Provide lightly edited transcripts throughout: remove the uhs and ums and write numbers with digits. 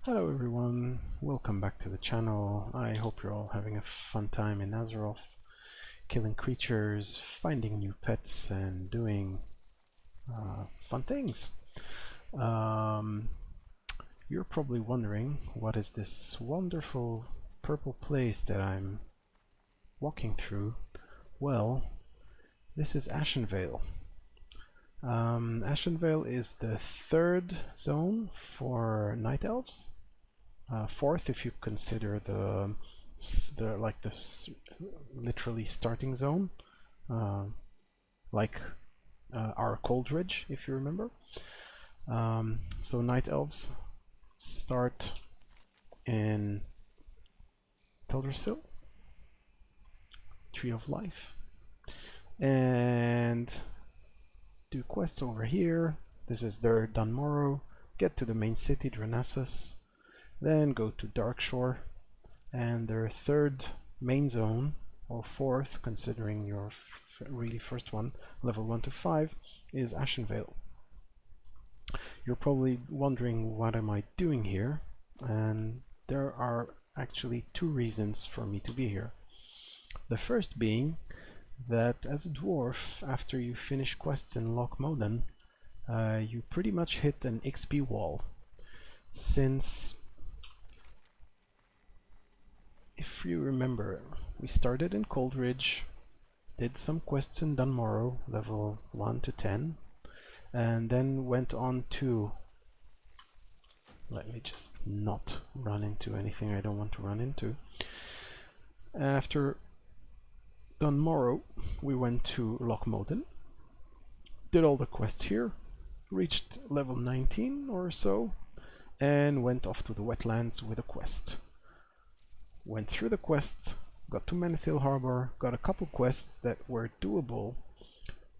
Hello everyone, welcome back to the channel. I hope you're all having a fun time in Azeroth, killing creatures, finding new pets, and doing fun things. You're probably wondering, what is this wonderful purple place that I'm walking through? Well, this is Ashenvale. Ashenvale is the third zone for Night Elves. Fourth, if you consider the literally starting zone, like our Cold Ridge, if you remember. So Night Elves start in Teldrassil, Tree of Life, and do quests over here. This is their Dunmorrow. Get to the main city, Draenassus. Then go to Darkshore, and their third main zone, or fourth, considering your really first one, level 1 to 5, is Ashenvale. You're probably wondering, what am I doing here? And there are actually two reasons for me to be here. The first being that as a dwarf, after you finish quests in Loch Modan, you pretty much hit an XP wall. Since, if you remember, we started in Cold Ridge, did some quests in Dunmorrow, level 1 to 10, and then went on to... Let me just not run into anything I don't want to run into. After Dunmorrow, we went to Loch Modan, did all the quests here, reached level 19 or so, and went off to the Wetlands with a quest. Went through the quests, got to Menethil Harbor, got a couple quests that were doable.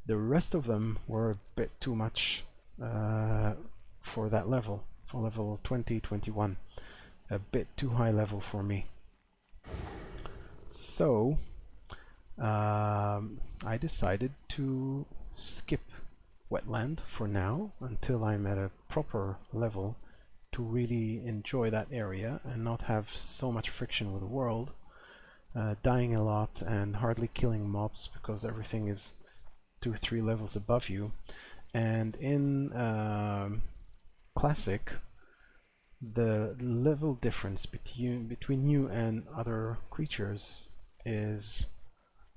The rest of them were a bit too much for that level, for level 20, 21. A bit too high level for me. So I decided to skip Wetland for now until I'm at a proper level to really enjoy that area and not have so much friction with the world, dying a lot and hardly killing mobs because everything is 2-3 levels above you. And in Classic, the level difference between you and other creatures is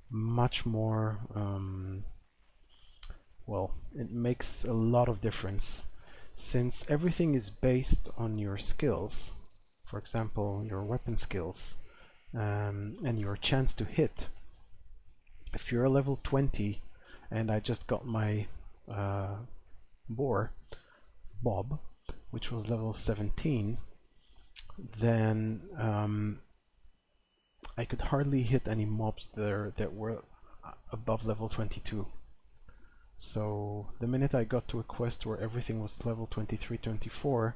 much more, well, it makes a lot of difference. Since everything is based on your skills, for example, your weapon skills, and your chance to hit. If you're a level 20, and I just got my Bob, which was level 17, then I could hardly hit any mobs there that were above level 22. So the minute I got to a quest where everything was level 23, 24,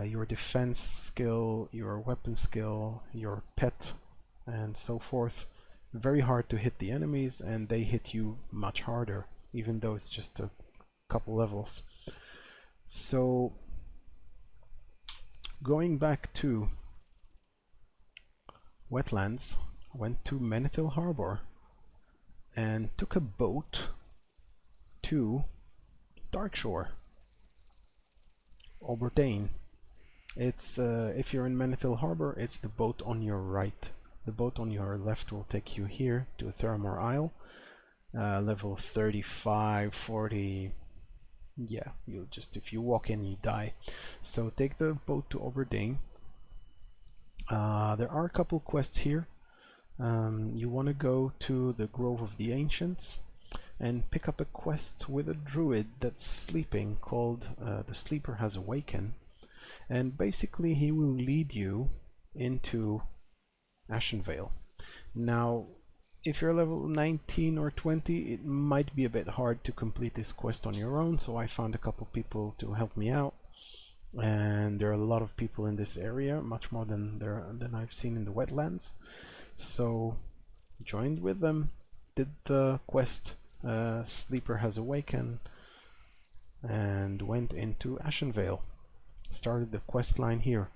your defense skill, your weapon skill, your pet, and so forth, very hard to hit the enemies, and they hit you much harder, even though it's just a couple levels. So going back to Wetlands, went to Menethil Harbor and took a boat to Darkshore, Oberdain. It's if you're in Menethil Harbor, it's the boat on your right. The boat on your left will take you here to Theramore Isle, level 35, 40. Yeah, you'll just, if you walk in, you die. So take the boat to Oberdain. There are a couple quests here. You want to go to the Grove of the Ancients and pick up a quest with a druid that's sleeping called The Sleeper Has Awakened, and basically he will lead you into Ashenvale. Now, if you're level 19 or 20, it might be a bit hard to complete this quest on your own, so I found a couple people to help me out, and there are a lot of people in this area, much more than I've seen in the Wetlands. So joined with them, did the quest, Sleeper Has Awakened, and went into Ashenvale. started the quest line here.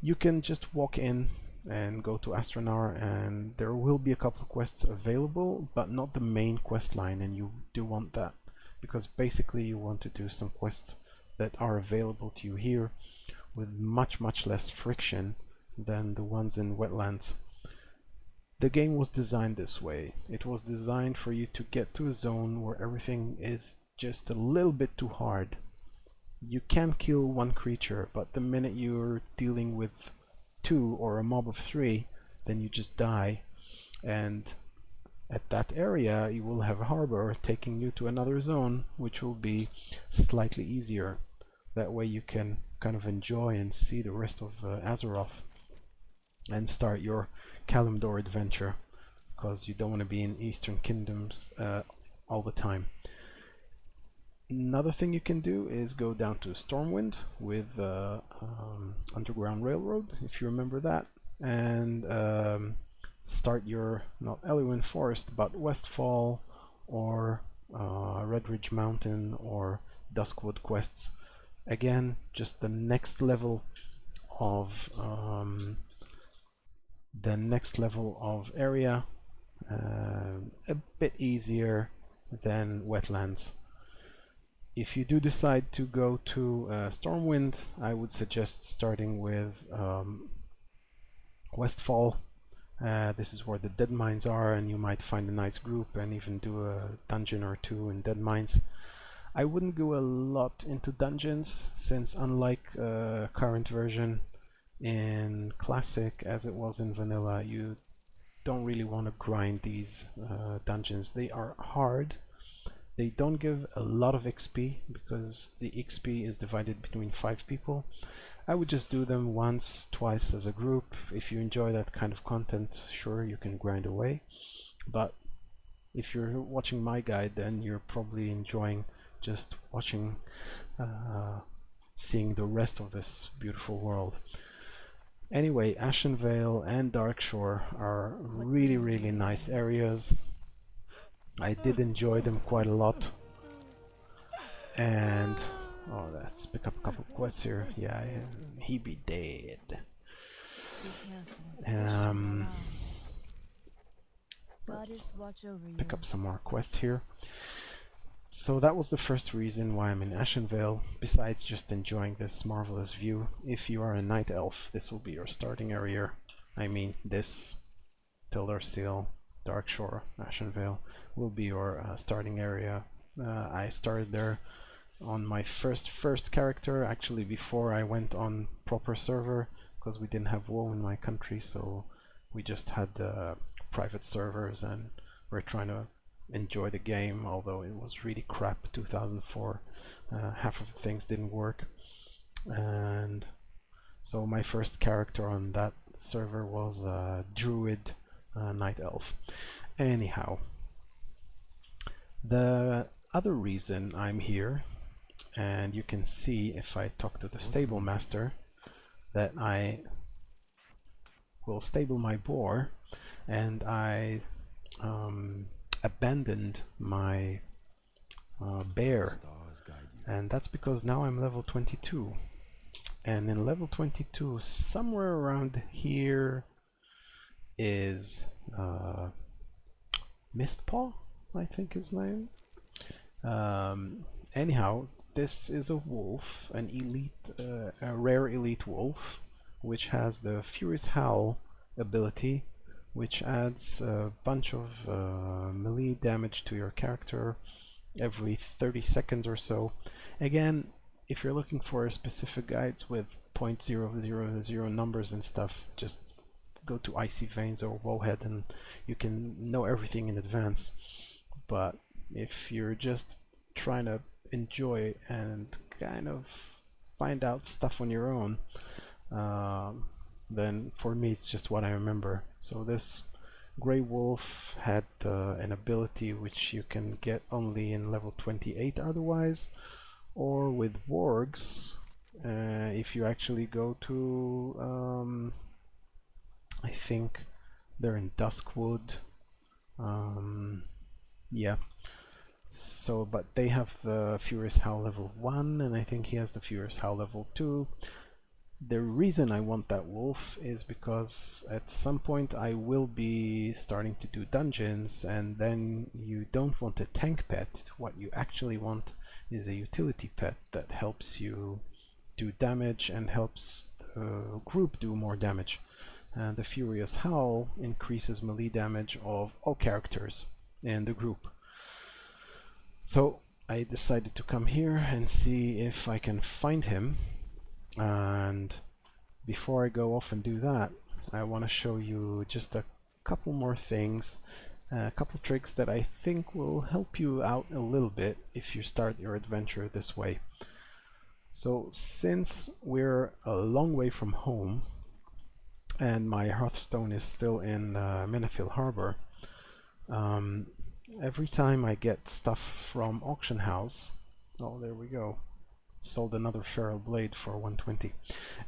You can just walk in and go to Astronar, and there will be a couple of quests available, but not the main quest line, and you do want that because basically you want to do some quests that are available to you here with much less friction than the ones in Wetlands. The game was designed this way. It was designed for you to get to a zone where everything is just a little bit too hard. You can kill one creature, but the minute you're dealing with two or a mob of three, then you just die. And at that area you will have a harbor taking you to another zone, which will be slightly easier. That way you can kind of enjoy and see the rest of Azeroth and start your Kalimdor adventure, because you don't want to be in Eastern Kingdoms all the time. Another thing you can do is go down to Stormwind with Underground Railroad, if you remember that, and start your, not Elwyn Forest, but Westfall or Red Ridge Mountain or Duskwood quests. Again, just the next level of area, a bit easier than Wetlands. If you do decide to go to Stormwind, I would suggest starting with Westfall. This is where the dead mines are, and you might find a nice group and even do a dungeon or two in dead mines. I wouldn't go a lot into dungeons, since unlike current version in Classic as it was in Vanilla, you don't really want to grind these dungeons. They are hard. They don't give a lot of XP because the XP is divided between 5 people. I would just do them once, twice as a group. If you enjoy that kind of content, sure, you can grind away. But if you're watching my guide, then you're probably enjoying just watching, seeing the rest of this beautiful world. Anyway, Ashenvale and Darkshore are really nice areas. I did enjoy them quite a lot. And oh, let's pick up a couple of quests here. Yeah, he be dead. Let's pick up some more quests here. So that was the first reason why I'm in Ashenvale, besides just enjoying this marvelous view. If you are a night elf, this will be your starting area. I mean, this, Tildarseal, Darkshore, Ashenvale will be your starting area. I started there on my first character, actually before I went on proper server, because we didn't have WoW in my country, so we just had private servers, and we're trying to enjoy the game, although it was really crap. 2004, half of the things didn't work, and so my first character on that server was Druid Night Elf. Anyhow, the other reason I'm here, and you can see if I talk to the stable master, that I will stable my boar, and I abandoned my bear, and that's because now I'm level 22, and in level 22 somewhere around here is Mistpaw, I think his name. Anyhow, this is a wolf, an elite, a rare elite wolf, which has the Furious Howl ability, which adds a bunch of melee damage to your character every 30 seconds or so. Again, if you're looking for specific guides with 0.000 numbers and stuff, just go to Icy Veins or Wowhead and you can know everything in advance. But if you're just trying to enjoy and kind of find out stuff on your own, then for me it's just what I remember. So this Grey Wolf had an ability which you can get only in level 28 otherwise, or with wargs, if you actually go to I think they're in Duskwood, yeah. So, but they have the Furious Howl level 1, and I think he has the Furious Howl level 2. The reason I want that wolf is because at some point I will be starting to do dungeons, and then you don't want a tank pet. What you actually want is a utility pet that helps you do damage and helps the group do more damage. And the Furious Howl increases melee damage of all characters in the group. So I decided to come here and see if I can find him. And before I go off and do that, I want to show you just a couple more things, a couple tricks that I think will help you out a little bit if you start your adventure this way. So since we're a long way from home and my Hearthstone is still in Menethil Harbor, every time I get stuff from Auction House, oh, there we go, sold another Feral Blade for 120.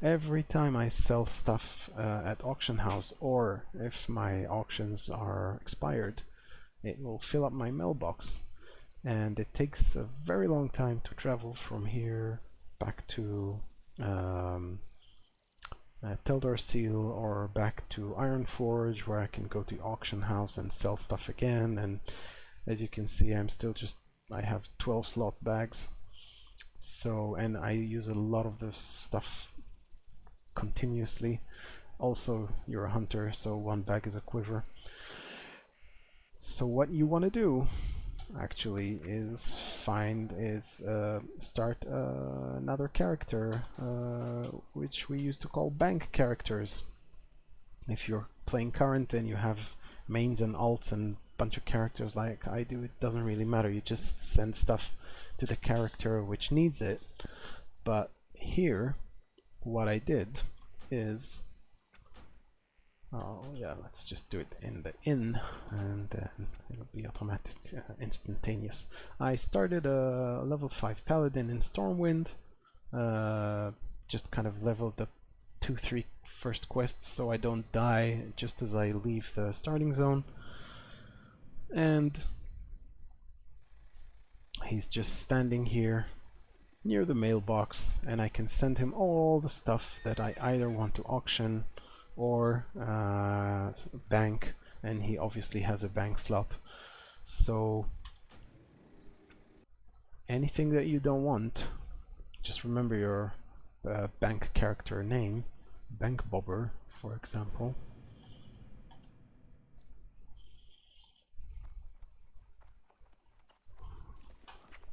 Every time I sell stuff at Auction House, or if my auctions are expired, it will fill up my mailbox, and it takes a very long time to travel from here back to Teldar Seal or back to Ironforge, where I can go to Auction House and sell stuff again. And as you can see, I have 12 slot bags. So, and I use a lot of this stuff continuously. Also, you're a hunter, so one bag is a quiver. So what you want to do actually is start another character, which we used to call bank characters. If you're playing current and you have mains and alts and bunch of characters like I do, it doesn't really matter. You just send stuff to the character which needs it. But here, what I did is, oh yeah, let's just do it in the inn, and then it'll be automatic, instantaneous. I started a level 5 paladin in Stormwind, just kind of leveled the 2-3 first quests so I don't die just as I leave the starting zone. And he's just standing here near the mailbox, and I can send him all the stuff that I either want to auction or bank, and he obviously has a bank slot. So anything that you don't want, just remember your bank character name, Bank Bobber, for example.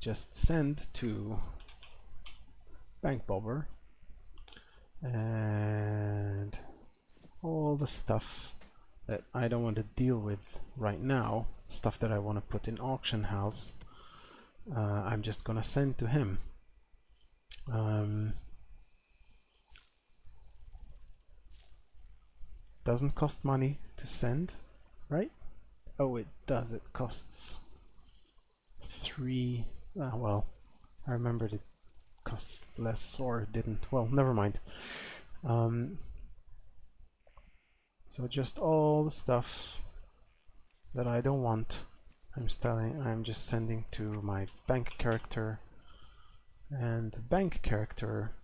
Just send to Bank Bobber, and all the stuff that I don't want to deal with right now, stuff that I want to put in Auction House, I'm just gonna send to him. Doesn't cost money to send, right? Oh, it does. It costs 3. Well, I remembered it costs less, or it didn't. Well, never mind. So just all the stuff that I don't want, I'm just sending to my bank character, and the bank character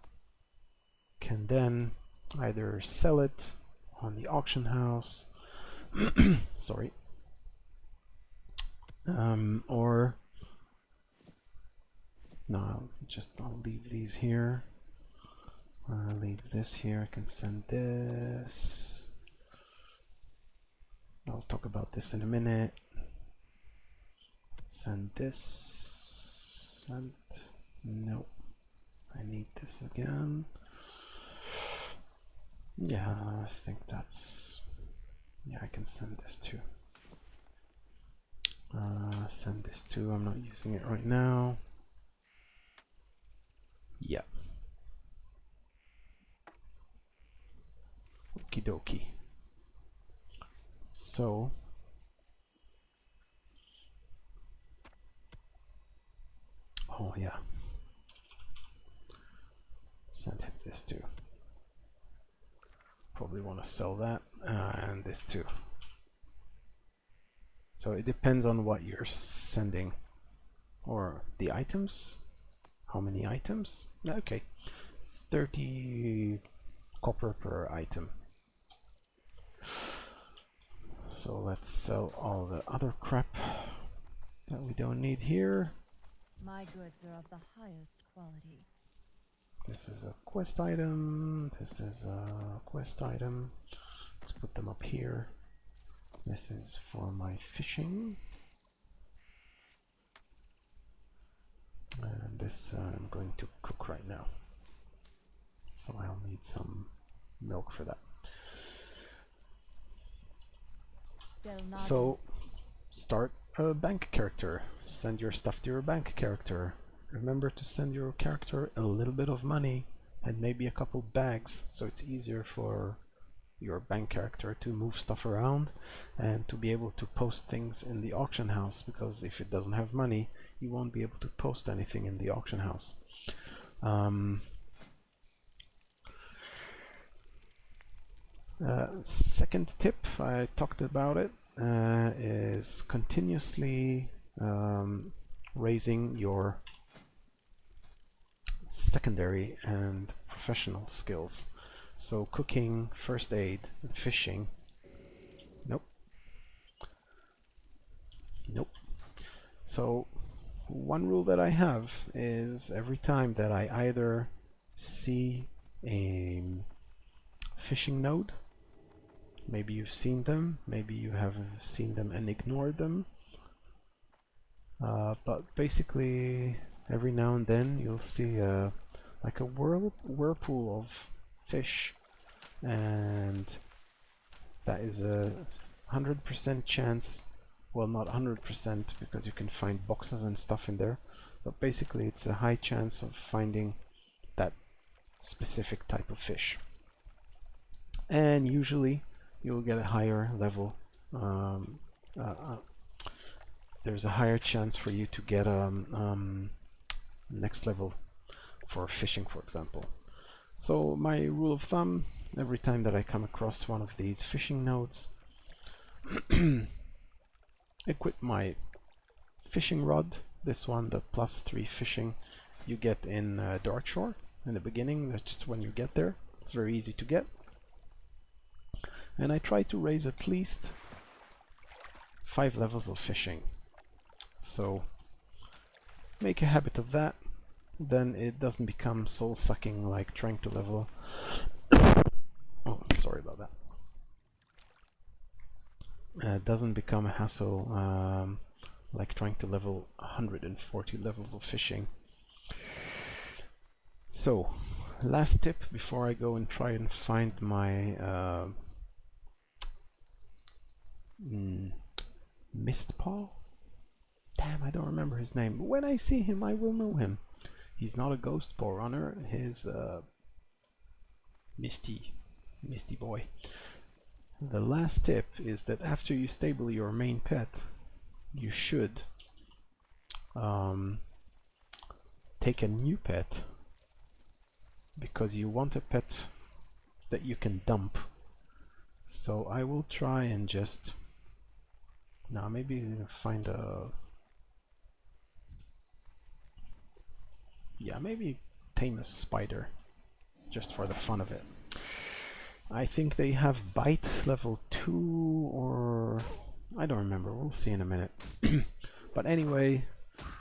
can then either sell it on the auction house, sorry, or no, I'll leave these here. I'll leave this here. I can send this. I'll talk about this in a minute. Send this. Send. No. I need this again. Yeah, I think that's... Yeah, I can send this too. Send this too. I'm not using it right now. Yeah. Okie dokie. So oh yeah, send him this too. Probably want to sell that and this too. So it depends on what you're sending, or the items. How many items? Okay, 30 copper per item. So let's sell all the other crap that we don't need here. My goods are of the highest quality. This is a quest item. This is a quest item. Let's put them up here. This is for my fishing. And this I'm going to cook right now. So I'll need some milk for that. So start a bank character. Send your stuff to your bank character. Remember to send your character a little bit of money and maybe a couple bags, so it's easier for your bank character to move stuff around and to be able to post things in the auction house, because if it doesn't have money you won't be able to post anything in the auction house. Second tip, I talked about it, is continuously raising your secondary and professional skills. So cooking, first aid, and fishing. Nope. Nope. So one rule that I have is every time that I either see a fishing node, maybe you've seen them, maybe you have seen them and ignored them, but basically every now and then you'll see like a whirlpool of fish, and that is a 100% chance, well, not 100% because you can find boxes and stuff in there, but basically it's a high chance of finding that specific type of fish. And usually you'll get a higher level, there's a higher chance for you to get next level for fishing, for example. So my rule of thumb, every time that I come across one of these fishing nodes, equip my fishing rod, this one, the +3 fishing you get in Darkshore in the beginning, that's just when you get there, it's very easy to get. And I try to raise at least 5 levels of fishing. So make a habit of that, then it doesn't become soul-sucking like trying to level... oh, sorry about that. It doesn't become a hassle like trying to level 140 levels of fishing. So, last tip before I go and try and find my Mistpaw? Damn, I don't remember his name. When I see him, I will know him. He's not a ghost paw runner. He's Misty boy. The last tip is that after you stable your main pet, you should take a new pet, because you want a pet that you can dump. So I will try and just now maybe find a maybe tame a spider just for the fun of it. I think they have bite level 2, or I don't remember, we'll see in a minute. But anyway,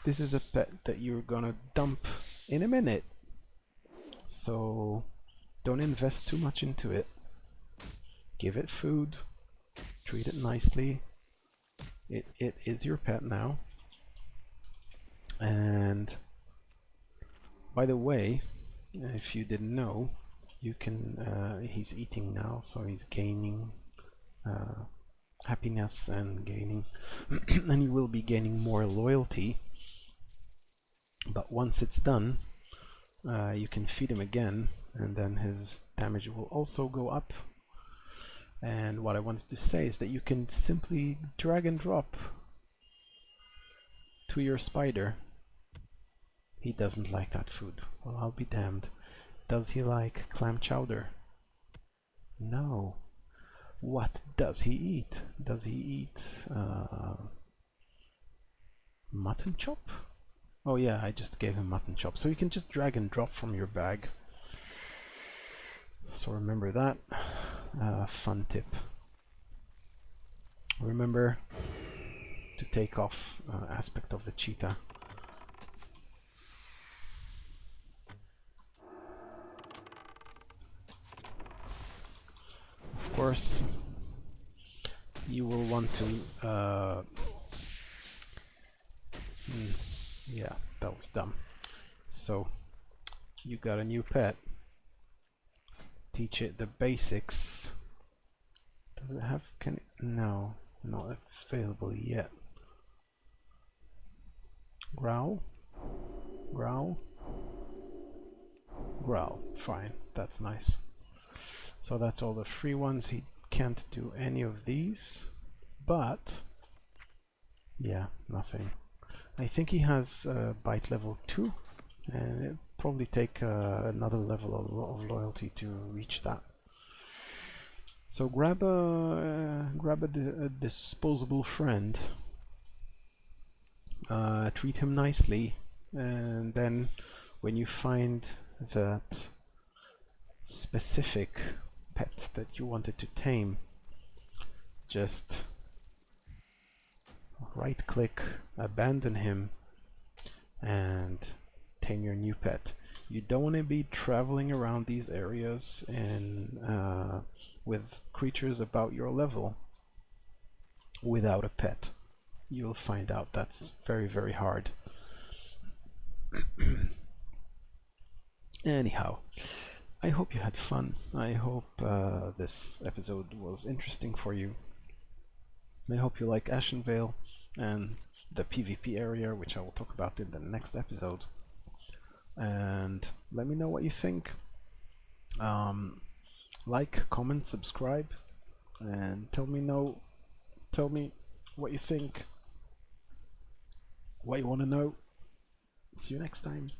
this is a pet that you're gonna dump in a minute, so don't invest too much into it. Give it food, treat it nicely. It is your pet now. And by the way, if you didn't know, you can he's eating now, so he's gaining happiness and gaining and he will be gaining more loyalty. But once it's done, you can feed him again, and then his damage will also go up. And what I wanted to say is that you can simply drag and drop to your spider. He doesn't like that food. Well, I'll be damned. Does he like clam chowder? No. What does he eat? Does he eat mutton chop? Oh yeah, I just gave him mutton chop. So you can just drag and drop from your bag. So remember that. Fun tip. Remember to take off aspect of the cheetah. Of course, you will want to yeah, that was dumb. So you got a new pet, teach it the basics. Does it have, can it, no, not available yet. Growl, growl, growl, fine, that's nice. So that's all the free ones. He can't do any of these, but yeah, nothing. I think he has bite level 2, and it'll probably take another level of loyalty to reach that. So grab a disposable friend, treat him nicely, and then when you find that specific pet that you wanted to tame, just right click, abandon him, and tame your new pet. You don't want to be traveling around these areas and with creatures about your level without a pet. You'll find out that's very, very hard. Anyhow, I hope you had fun. I hope this episode was interesting for you. I hope you like Ashenvale and the PvP area, which I will talk about in the next episode. And let me know what you think. Like, comment, subscribe, and tell me what you think, what you want to know. See you next time.